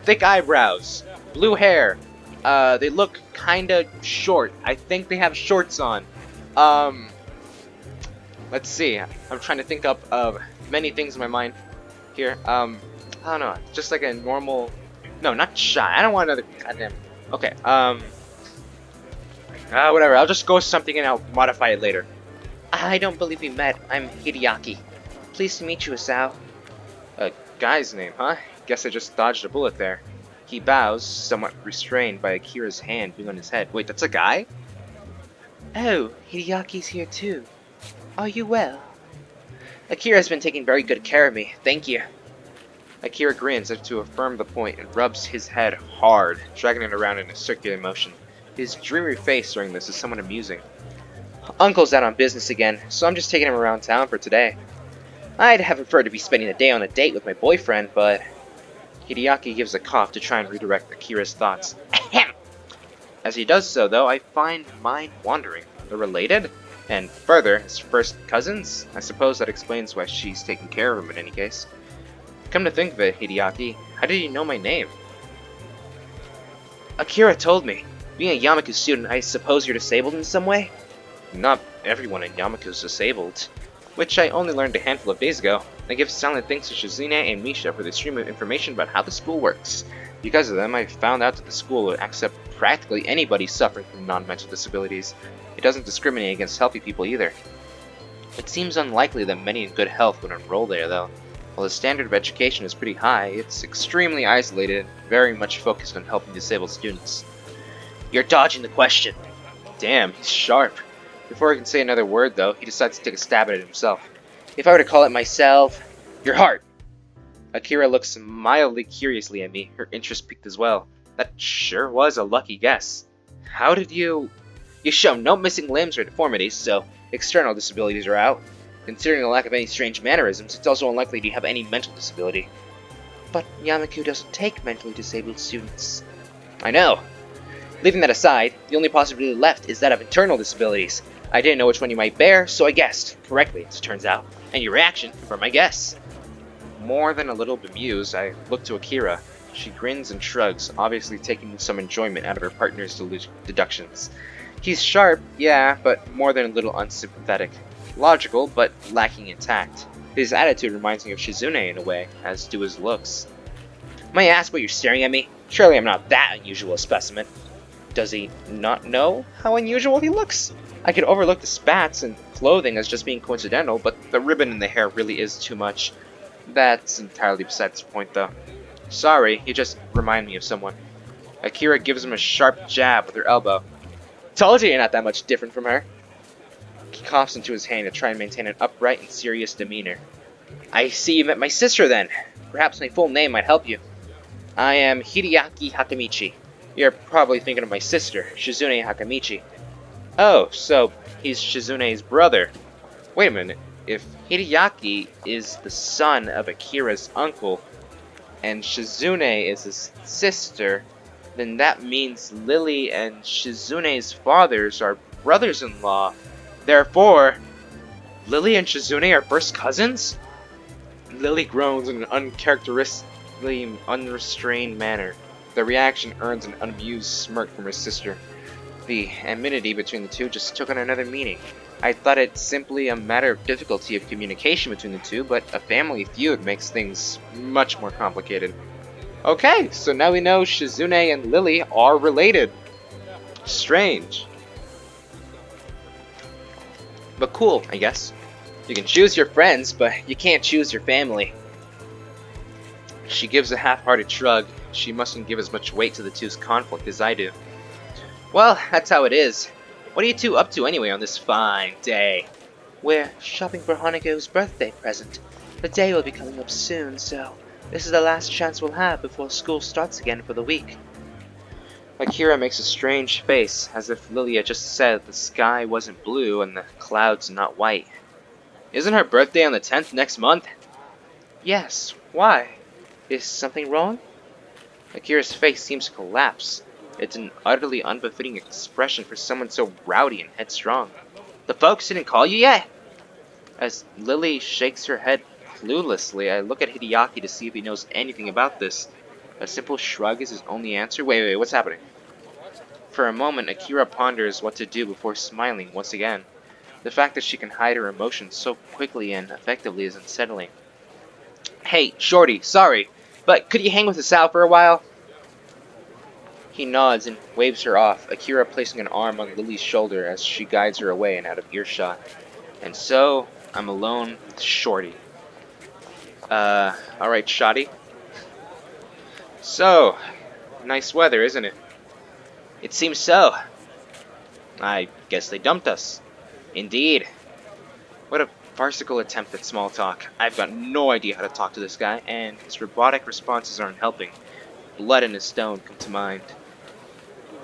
thick eyebrows, blue hair. They look kinda short. I think they have shorts on. Let's see. I'm trying to think up of many things in my mind here. I don't know. Just like a normal... No, not shy. I don't want another goddamn... Okay, whatever. I'll just go with something and I'll modify it later. I don't believe we met. I'm Hideaki. Pleased to meet you, Asao. A guy's name, huh? Guess I just dodged a bullet there. He bows, somewhat restrained by Akira's hand being on his head. Wait, that's a guy? Oh, Hideaki's here too. Are you well? Akira's been taking very good care of me, thank you. Akira grins as if to affirm the point and rubs his head hard, dragging it around in a circular motion. His dreary face during this is somewhat amusing. Uncle's out on business again, so I'm just taking him around town for today. I'd have preferred to be spending the day on a date with my boyfriend, but... Hideaki gives a cough to try and redirect Akira's thoughts. Ahem! As he does so, though, I find mine wandering. They're related? And further, as first cousins? I suppose that explains why she's taking care of him in any case. Come to think of it, Hideaki, how did you know my name? Akira told me. Being a Yamaku student, I suppose you're disabled in some way? Not everyone in Yamaku is disabled, which I only learned a handful of days ago. I give silent thanks to Shizune and Misha for the stream of information about how the school works. Because of them, I found out that the school would accept practically anybody suffering from non-mental disabilities. It doesn't discriminate against healthy people either. It seems unlikely that many in good health would enroll there, though. While the standard of education is pretty high, it's extremely isolated and very much focused on helping disabled students. You're dodging the question. Damn, he's sharp. Before I can say another word, though, he decides to take a stab at it himself. If I were to call it myself, your heart. Akira looks mildly curiously at me, her interest piqued as well. That sure was a lucky guess. How did you... You show no missing limbs or deformities, so external disabilities are out. Considering the lack of any strange mannerisms, it's also unlikely you have any mental disability. But Yamaku doesn't take mentally disabled students. I know. Leaving that aside, the only possibility left is that of internal disabilities. I didn't know which one you might bear, so I guessed. Correctly, as it turns out. And your reaction confirmed my guess. More than a little bemused, I look to Akira. She grins and shrugs, obviously taking some enjoyment out of her partner's deductions. He's sharp, yeah, but more than a little unsympathetic. Logical, but lacking in tact. His attitude reminds me of Shizune in a way, as do his looks. May I ask why you're staring at me? Surely I'm not that unusual a specimen. Does he not know how unusual he looks? I could overlook the spats and clothing as just being coincidental, but the ribbon in the hair really is too much. That's entirely besides the point, though. Sorry, you just remind me of someone. Akira gives him a sharp jab with her elbow. Told you you're not that much different from her. He coughs into his hand to try and maintain an upright and serious demeanor. I see you met my sister then. Perhaps my full name might help you. I am Hideaki Hakamichi. You're probably thinking of my sister, Shizune Hakamichi. Oh, so he's Shizune's brother. Wait a minute. If Hideaki is the son of Akira's uncle, and Shizune is his sister, then that means Lily and Shizune's fathers are brothers-in-law. Therefore, Lily and Shizune are first cousins? Lily groans in an uncharacteristic perfectly unrestrained manner. The reaction earns an amused smirk from her sister. The amenity between the two just took on another meaning. I thought it simply a matter of difficulty of communication between the two, but a family feud makes things much more complicated. Okay, so now we know Shizune and Lily are related. Strange. But cool, I guess. You can choose your friends, but you can't choose your family. She gives a half-hearted shrug. She mustn't give as much weight to the two's conflict as I do. Well, that's how it is. What are you two up to anyway on this fine day? We're shopping for Hanako's birthday present. The day will be coming up soon, so this is the last chance we'll have before school starts again for the week. Akira makes a strange face, as if Lilia just said the sky wasn't blue and the clouds not white. Isn't her birthday on the 10th next month? Yes, why? Is something wrong? Akira's face seems to collapse. It's an utterly unbefitting expression for someone so rowdy and headstrong. The folks didn't call you yet? As Lily shakes her head cluelessly, I look at Hideaki to see if he knows anything about this. A simple shrug is his only answer. Wait, what's happening? For a moment, Akira ponders what to do before smiling once again. The fact that she can hide her emotions so quickly and effectively is unsettling. Hey, Shorty, sorry, but could you hang with us out for a while? He nods and waves her off, Akira placing an arm on Lily's shoulder as she guides her away and out of earshot. And so, I'm alone with Shorty. Alright, Shotty. So, nice weather, isn't it? It seems so. I guess they dumped us. Indeed. What a farcical attempt at small talk. I've got no idea how to talk to this guy, and his robotic responses aren't helping. Blood and his stone come to mind.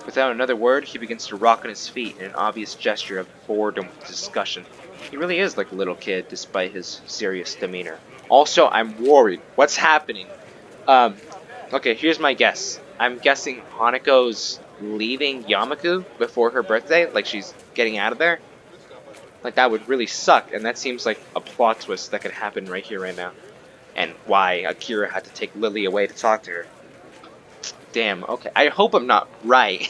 Without another word, he begins to rock on his feet in an obvious gesture of boredom with discussion. He really is like a little kid, despite his serious demeanor. Also, I'm worried. What's happening? Okay, here's my guess. I'm guessing Hanako's leaving Yamaku before her birthday, like she's getting out of there. Like, that would really suck, and that seems like a plot twist that could happen right here, right now. And why Akira had to take Lily away to talk to her. Damn, okay. I hope I'm not right.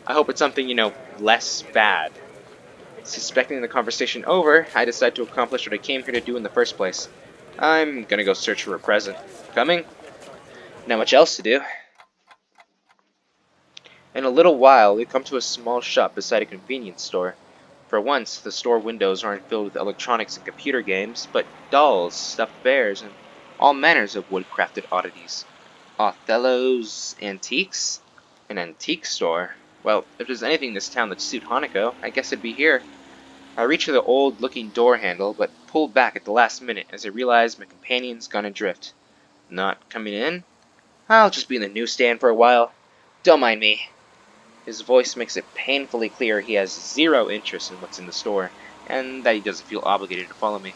I hope it's something, less bad. Suspecting the conversation over, I decide to accomplish what I came here to do in the first place. I'm gonna go search for a present. Coming? Not much else to do. In a little while, we come to a small shop beside a convenience store. For once, the store windows aren't filled with electronics and computer games, but dolls, stuffed bears, and all manners of wood-crafted oddities. Othello's Antiques? An antique store? Well, if there's anything in this town that suit Hanako, I guess it'd be here. I reach for the old-looking door handle, but pull back at the last minute as I realize my companion's gone adrift. Not coming in? I'll just be in the newsstand for a while. Don't mind me. His voice makes it painfully clear he has zero interest in what's in the store, and that he doesn't feel obligated to follow me.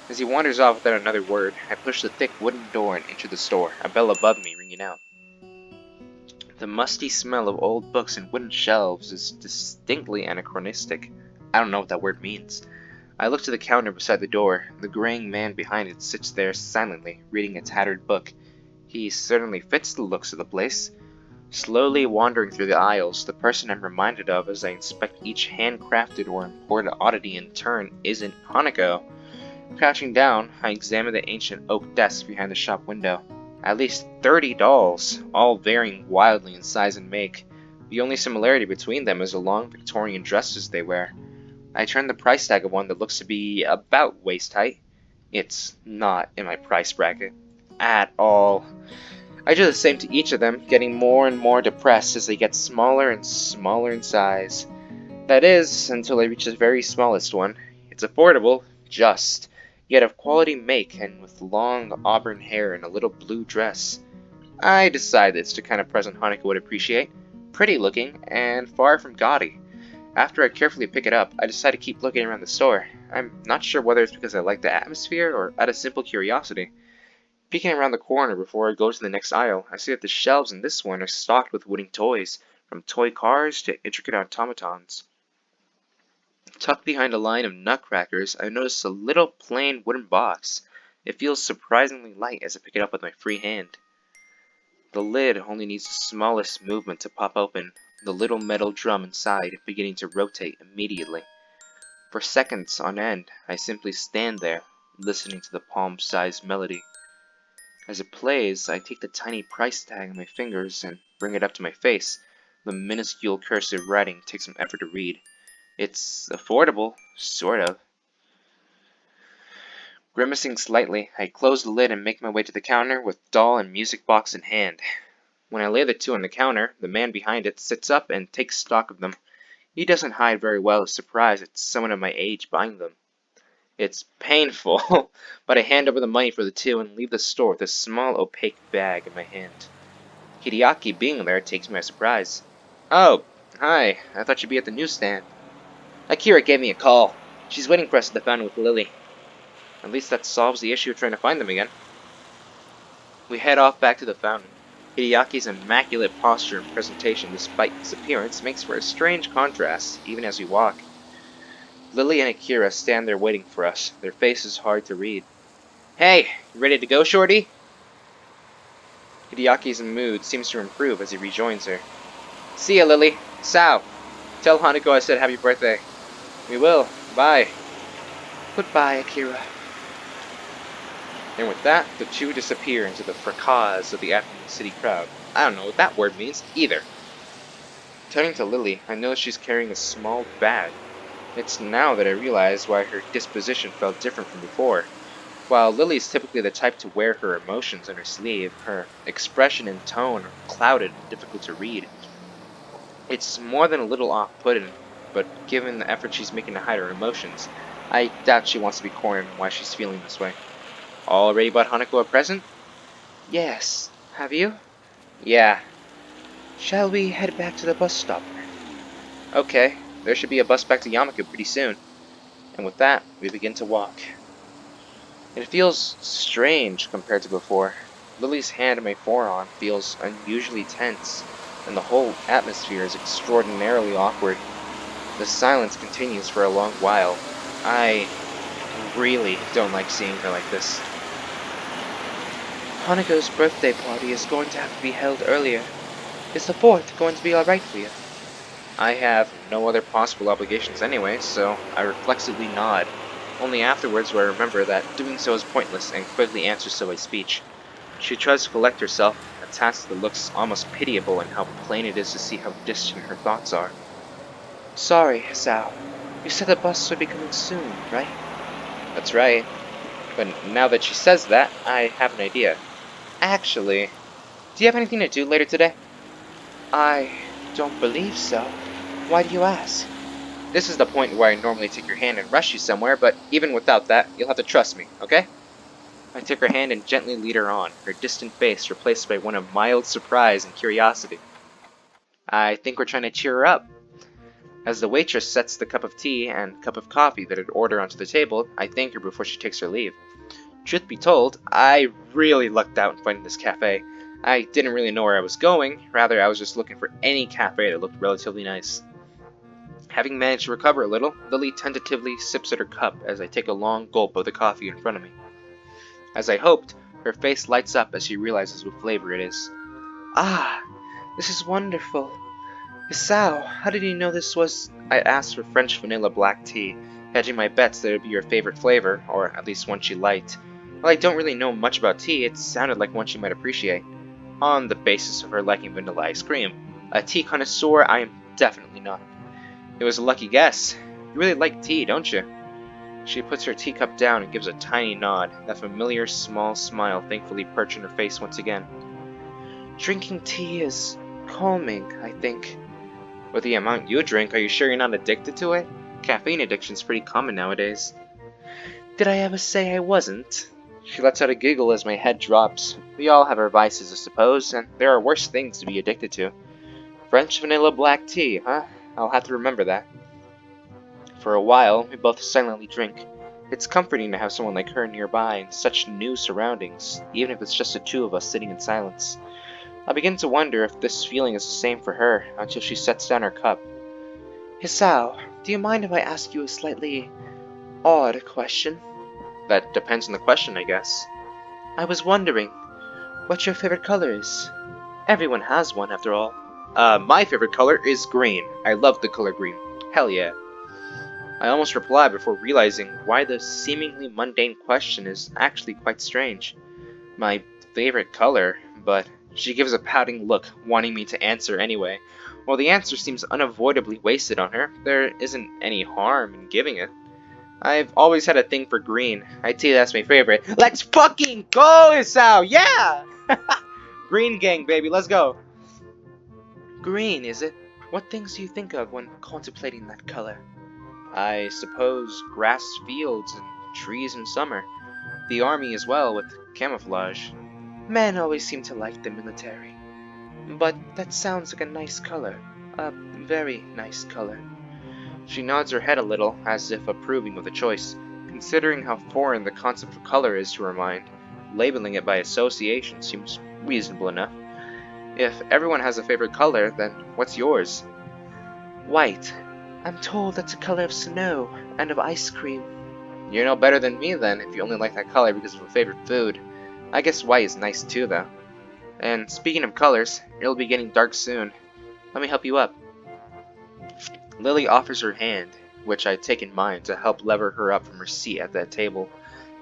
As he wanders off without another word, I push the thick wooden door and enter the store, a bell above me ringing out. The musty smell of old books and wooden shelves is distinctly anachronistic. I don't know what that word means. I look to the counter beside the door. The graying man behind it sits there silently, reading a tattered book. He certainly fits the looks of the place. Slowly wandering through the aisles, the person I'm reminded of as I inspect each handcrafted or imported oddity in turn isn't Hanako. Crouching down, I examine the ancient oak desk behind the shop window. At least 30 dolls, all varying wildly in size and make. The only similarity between them is the long Victorian dresses they wear. I turn the price tag of one that looks to be about waist height. It's not in my price bracket. At all. I do the same to each of them, getting more and more depressed as they get smaller and smaller in size. That is, until I reach the very smallest one. It's affordable, just, yet of quality make and with long auburn hair and a little blue dress. I decide it's the kind of present Hanukkah would appreciate. Pretty looking, and far from gaudy. After I carefully pick it up, I decide to keep looking around the store. I'm not sure whether it's because I like the atmosphere or out of simple curiosity. Peeking around the corner before I go to the next aisle, I see that the shelves in this one are stocked with wooden toys, from toy cars to intricate automatons. Tucked behind a line of nutcrackers, I notice a little plain wooden box. It feels surprisingly light as I pick it up with my free hand. The lid only needs the smallest movement to pop open, the little metal drum inside beginning to rotate immediately. For seconds on end, I simply stand there, listening to the palm-sized melody. As it plays, I take the tiny price tag on my fingers and bring it up to my face. The minuscule cursive writing takes some effort to read. It's affordable, sort of. Grimacing slightly, I close the lid and make my way to the counter with doll and music box in hand. When I lay the two on the counter, the man behind it sits up and takes stock of them. He doesn't hide very well his surprise at someone of my age buying them. It's painful, but I hand over the money for the two and leave the store with a small opaque bag in my hand. Hideaki being there takes me by surprise. Oh, hi, I thought you'd be at the newsstand. Akira gave me a call. She's waiting for us at the fountain with Lily. At least that solves the issue of trying to find them again. We head off back to the fountain. Hideaki's immaculate posture and presentation despite his appearance makes for a strange contrast, even as we walk. Lily and Akira stand there waiting for us, their faces hard to read. Hey, you ready to go, Shorty? Hideaki's mood seems to improve as he rejoins her. See ya, Lily. Sao. Tell Hanako I said happy birthday. We will. Bye. Goodbye, Akira. And with that, the two disappear into the fracas of the afternoon city crowd. I don't know what that word means, either. Turning to Lily, I notice she's carrying a small bag. It's now that I realize why her disposition felt different from before. While Lily's typically the type to wear her emotions on her sleeve, her expression and tone are clouded and difficult to read. It's more than a little off-putting, but given the effort she's making to hide her emotions, I doubt she wants to be cornered on why she's feeling this way. Already bought Hanako a present? Yes. Have you? Yeah. Shall we head back to the bus stop? Okay. There should be a bus back to Yamako pretty soon. And with that, we begin to walk. It feels strange compared to before. Lily's hand on my forearm feels unusually tense, and the whole atmosphere is extraordinarily awkward. The silence continues for a long while. I really don't like seeing her like this. Hanako's birthday party is going to have to be held earlier. Is the 4th going to be alright for you? I have no other possible obligations anyway, so I reflexively nod. Only afterwards do I remember that doing so is pointless and quickly answer so by speech. She tries to collect herself, a task that looks almost pitiable in how plain it is to see how distant her thoughts are. Sorry, Sao. You said the bus would be coming soon, right? That's right. But now that she says that, I have an idea. Actually, do you have anything to do later today? I don't believe so. Why do you ask? This is the point where I normally take your hand and rush you somewhere, but even without that, you'll have to trust me, okay? I take her hand and gently lead her on, her distant face replaced by one of mild surprise and curiosity. I think we're trying to cheer her up. As the waitress sets the cup of tea and cup of coffee that I'd order onto the table, I thank her before she takes her leave. Truth be told, I really lucked out in finding this cafe. I didn't really know where I was going, rather I was just looking for any cafe that looked relatively nice. Having managed to recover a little, Lily tentatively sips at her cup as I take a long gulp of the coffee in front of me. As I hoped, her face lights up as she realizes what flavor it is. Ah, this is wonderful. Hisao, how did you know this was... I asked for French vanilla black tea, hedging my bets that it would be your favorite flavor, or at least one she liked. While I don't really know much about tea, it sounded like one she might appreciate, on the basis of her liking vanilla ice cream. A tea connoisseur I am definitely not. It was a lucky guess. You really like tea, don't you? She puts her teacup down and gives a tiny nod, that familiar small smile thankfully perched on her face once again. Drinking tea is calming, I think. With the amount you drink, are you sure you're not addicted to it? Caffeine addiction's pretty common nowadays. Did I ever say I wasn't? She lets out a giggle as my head drops. We all have our vices, I suppose, and there are worse things to be addicted to. French vanilla black tea, huh? I'll have to remember that. For a while, we both silently drink. It's comforting to have someone like her nearby in such new surroundings, even if it's just the two of us sitting in silence. I begin to wonder if this feeling is the same for her, until she sets down her cup. Hisao, do you mind if I ask you a slightly odd question? That depends on the question, I guess. I was wondering what your favorite color is. Everyone has one, after all. My favorite color is green. I love the color green. Hell yeah. I almost reply before realizing why the seemingly mundane question is actually quite strange. My favorite color, but she gives a pouting look, wanting me to answer anyway. While the answer seems unavoidably wasted on her, there isn't any harm in giving it. I've always had a thing for green. I'd say that's my favorite. Let's fucking go, Isao! Yeah! Green gang, baby, let's go! Green, is it? What things do you think of when contemplating that color? I suppose grass fields and trees in summer. The army as well, with camouflage. Men always seem to like the military. But that sounds like a nice color. A very nice color. She nods her head a little, as if approving of the choice. Considering how foreign the concept of color is to her mind, labeling it by association seems reasonable enough. If everyone has a favorite color, then what's yours? White. I'm told that's a color of snow and of ice cream. You're no better than me then, if you only like that color because of a favorite food. I guess white is nice too, though. And speaking of colors, it'll be getting dark soon. Let me help you up. Lily offers her hand, which I take in mine to help lever her up from her seat at that table.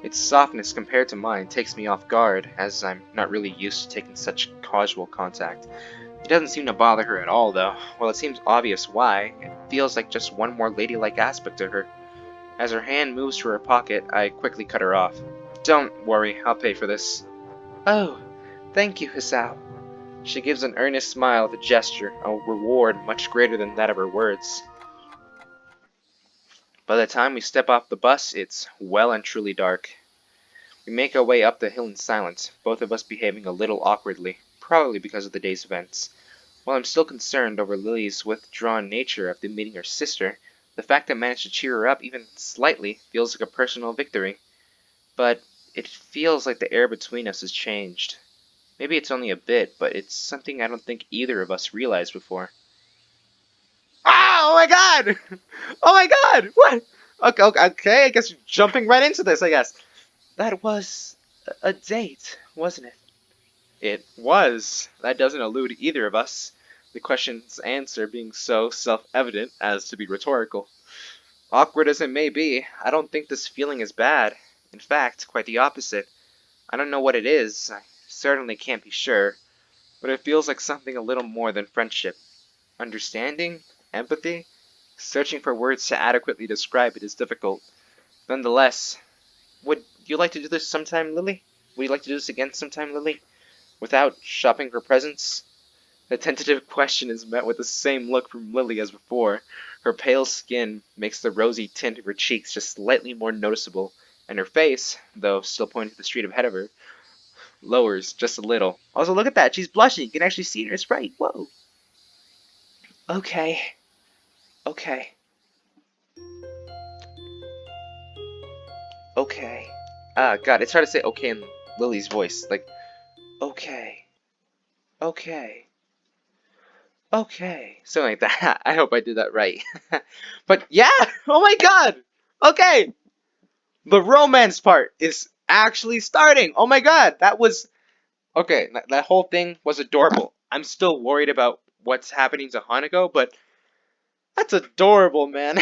Its softness compared to mine takes me off guard, as I'm not really used to taking such casual contact. It doesn't seem to bother her at all, though. While it seems obvious why, it feels like just one more ladylike aspect to her. As her hand moves to her pocket, I quickly cut her off. Don't worry, I'll pay for this. Oh, thank you, Hisao. She gives an earnest smile with a gesture, a reward much greater than that of her words. By the time we step off the bus, it's well and truly dark. We make our way up the hill in silence, both of us behaving a little awkwardly, probably because of the day's events. While I'm still concerned over Lily's withdrawn nature after meeting her sister, the fact that I managed to cheer her up even slightly feels like a personal victory. But it feels like the air between us has changed. Maybe it's only a bit, but it's something I don't think either of us realized before. Ah, oh my god! Oh my god! What? Okay, I guess you're jumping right into this, I guess. That was a date, wasn't it? It was. That doesn't elude either of us, the question's answer being so self-evident as to be rhetorical. Awkward as it may be, I don't think this feeling is bad. In fact, quite the opposite. I don't know what it is, I certainly can't be sure, but it feels like something a little more than friendship. Understanding? Empathy? Searching for words to adequately describe it is difficult. Nonetheless, would you like to do this sometime, Lily? Would you like to do this again sometime, Lily? Without shopping for presents? The tentative question is met with the same look from Lily as before. Her pale skin makes the rosy tint of her cheeks just slightly more noticeable, and her face, though still pointing to the street ahead of her, lowers just a little. Also, look at that. She's blushing. You can actually see her sprite. Whoa. Okay. Okay. Okay. Ah, God, it's hard to say okay in Lily's voice. Like, okay. Okay. Okay. Something like that. I hope I did that right. But yeah! Oh my god! Okay! The romance part is actually starting! Oh my god! That was. Okay, that whole thing was adorable. I'm still worried about what's happening to Hanako, but that's adorable, man.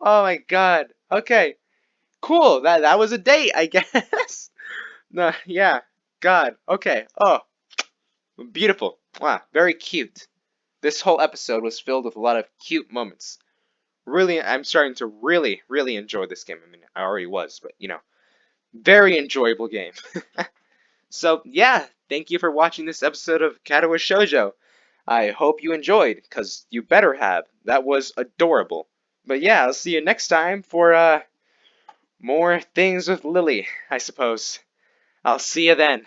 Oh my god. Okay. Cool. That was a date, I guess. No, yeah. God. Okay. Oh, beautiful. Wow, very cute. This whole episode was filled with a lot of cute moments. Really, I'm starting to really enjoy this game. I mean, I already was, but very enjoyable game. So, yeah, thank you for watching this episode of Katawa Shoujo. I hope you enjoyed, because you better have. That was adorable. But yeah, I'll see you next time for, more things with Lily, I suppose. I'll see you then.